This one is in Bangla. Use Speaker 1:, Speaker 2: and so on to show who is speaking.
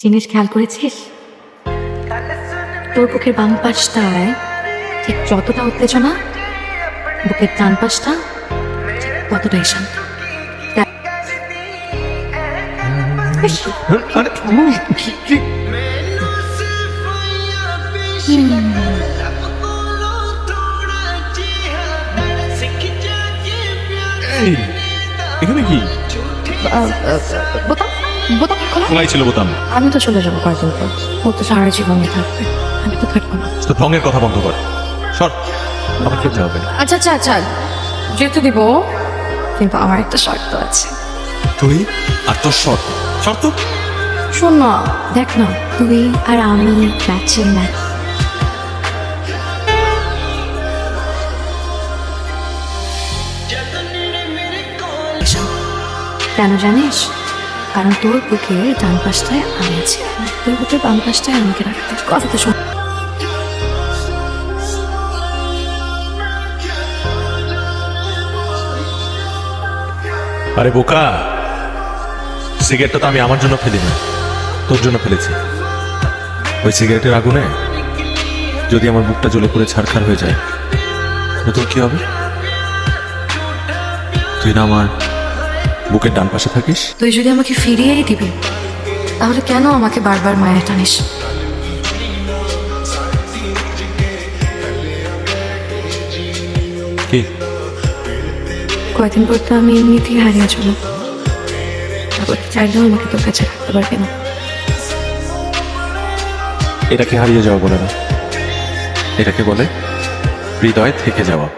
Speaker 1: জিনিস খেয়াল করেছিস তোর বুকের বাম পাশটায় ঠিক যতটা উত্তেজনা, বুকের ডান পাশটা ঠিক ততটাই শান্ত।
Speaker 2: এখানে কি
Speaker 1: বোতাম বোতাম খোলা?
Speaker 2: খোলাই ছিল বোতাম।
Speaker 1: আমি তো চলে যাবো কয়েকদিন পর, ও তো সারা জীবনে থাকবে, আমি তো থাকবো না।
Speaker 2: তো ঢঙের কথা বন্ধ কর, সর, আমার খেতে হবে।
Speaker 1: আচ্ছা আচ্ছা আচ্ছা, যেতে দিব, কিন্তু আমার একটা শর্ত আছে।
Speaker 2: তুই আর তোর শর্ত শর্ত
Speaker 1: শোন না, দেখ না, তুই আর আমি ম্যাচের ম্যাচ। কেন জানিস? কারণ তোর বুকের ডান পাশটায় আমি আছি, তোর বুকের বাম পাশটায় আমাকে রাখতে। কথা তো শোন।
Speaker 2: আরে বোকা, সিগারেটটা তো আমি আমার জন্য ফেলি না, তোর জন্য ফেলেছি। ওই সিগারেটের আগুনে যদি আমার বুকটা জ্বলে পুড়ে ছারখার হয়ে যায়, তো তোর কি হবে? তুই না আমার বুকের ডান পাশে থাকিস।
Speaker 1: তুই যদি আমাকে ফিরিয়েই দিবি, তাহলে কেন আমাকে বারবার মায়ের টানিস?
Speaker 2: কি
Speaker 1: কয়েকদিন পর তো আমি এমনিতেই হারিয়ে যাবো, তারপর চাইলেও আমাকে তোর কাছে রাখতে পারবে না।
Speaker 2: এটাকে হারিয়ে যাওয়া বলে না, এটাকে বলে হৃদয় থেকে যাওয়া।